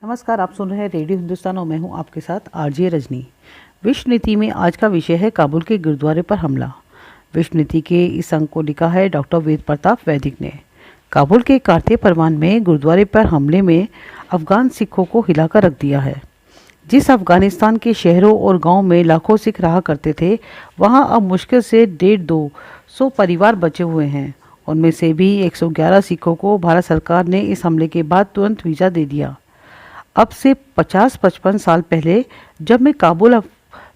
नमस्कार, आप सुन रहे हैं रेडियो हिंदुस्तान और मैं हूं आपके साथ आरजे रजनी। विश्व नीति में आज का विषय है काबुल के गुरुद्वारे पर हमला। विश्व नीति के इस अंक को लिखा है डॉक्टर वेद प्रताप वैदिक ने। काबुल के कार्तिक परवान में गुरुद्वारे पर हमले में अफगान सिखों को हिलाकर रख दिया है। जिस अफगानिस्तान के शहरों और गाँव में लाखों सिख रहा करते थे, वहाँ अब मुश्किल से 150-200 परिवार बचे हुए हैं। उनमें से भी 111 सिखों को भारत सरकार ने इस हमले के बाद तुरंत वीज़ा दे दिया। अब से 50-55 साल पहले जब मैं काबुल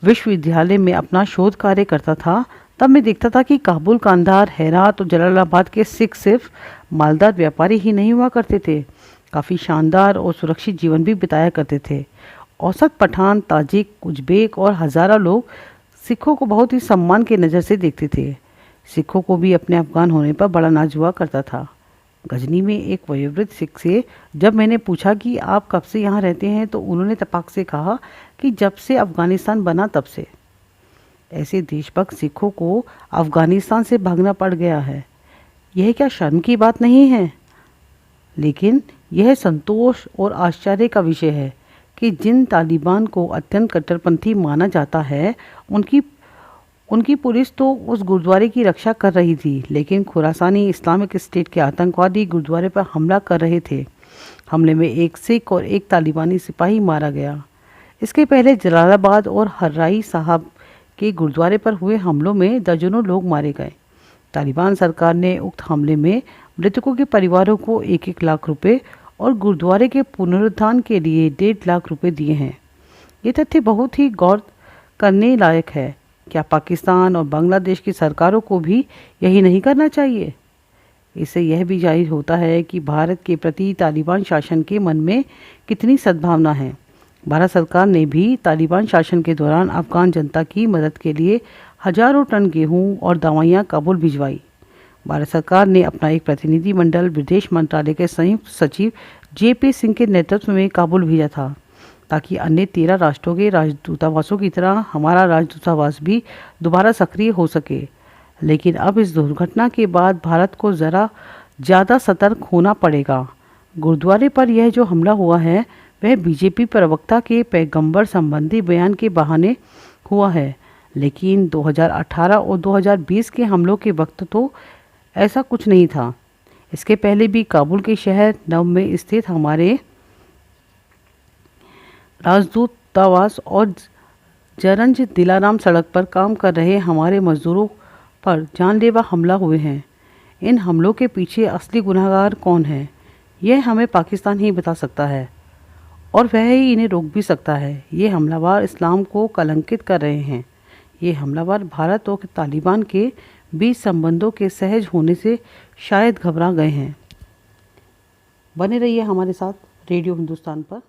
विश्वविद्यालय में अपना शोध कार्य करता था, तब मैं देखता था कि काबुल, कांधार, हेरात और जलालाबाद के सिख सिर्फ मालदार व्यापारी ही नहीं हुआ करते थे, काफ़ी शानदार और सुरक्षित जीवन भी बिताया करते थे। औसत पठान, ताजिक, उज्बेक और हज़ारा लोग सिखों को बहुत ही सम्मान की नज़र से देखते थे। सिखों को भी अपने अफगान होने पर बड़ा नाज हुआ करता था। गजनी में एक वयोवृद्ध सिख से जब मैंने पूछा कि आप कब से यहाँ रहते हैं, तो उन्होंने तपाक से कहा कि जब से अफ़गानिस्तान बना तब से। ऐसे देशभक्त सिखों को अफ़गानिस्तान से भागना पड़ गया है। यह क्या शर्म की बात नहीं है? लेकिन यह संतोष और आश्चर्य का विषय है कि जिन तालिबान को अत्यंत कट्टरपंथी माना जाता है, उनकी पुलिस तो उस गुरुद्वारे की रक्षा कर रही थी, लेकिन खुरासानी इस्लामिक स्टेट के आतंकवादी गुरुद्वारे पर हमला कर रहे थे। हमले में एक सिख और एक तालिबानी सिपाही मारा गया। इसके पहले जलालाबाद और हर्राई साहब के गुरुद्वारे पर हुए हमलों में दर्जनों लोग मारे गए। तालिबान सरकार ने उक्त हमले में मृतकों के परिवारों को 1-1 लाख रुपए और गुरुद्वारे के पुनरुद्धार के लिए 1.5 लाख रुपए दिए हैं। ये तथ्य बहुत ही गौर करने लायक है। क्या पाकिस्तान और बांग्लादेश की सरकारों को भी यही नहीं करना चाहिए? इससे यह भी जाहिर होता है कि भारत के प्रति तालिबान शासन के मन में कितनी सद्भावना है। भारत सरकार ने भी तालिबान शासन के दौरान अफगान जनता की मदद के लिए हजारों टन गेहूं और दवाइयां काबुल भिजवाई। भारत सरकार ने अपना एक प्रतिनिधि मंडल विदेश मंत्रालय के संयुक्त सचिव JP सिंह के नेतृत्व में काबुल भेजा था, ताकि अन्य 13 राष्ट्रों के राजदूतावासों की तरह हमारा राजदूतावास भी दोबारा सक्रिय हो सके। लेकिन अब इस दुर्घटना के बाद भारत को ज़रा ज़्यादा सतर्क होना पड़ेगा। गुरुद्वारे पर यह जो हमला हुआ है, वह BJP प्रवक्ता के पैगंबर संबंधी बयान के बहाने हुआ है, लेकिन 2018 और 2020 के हमलों के वक्त तो ऐसा कुछ नहीं था। इसके पहले भी काबुल के शहर नव में स्थित हमारे राजदूतावास और जरंज दिलाराम सड़क पर काम कर रहे हमारे मजदूरों पर जानलेवा हमला हुए हैं। इन हमलों के पीछे असली गुनहगार कौन है, यह हमें पाकिस्तान ही बता सकता है, और वह ही इन्हें रोक भी सकता है। ये हमलावर इस्लाम को कलंकित कर रहे हैं। ये हमलावर भारत और तालिबान के बीच संबंधों के सहज होने से शायद घबरा गए हैं। बने रहिए हमारे साथ रेडियो हिंदुस्तान पर।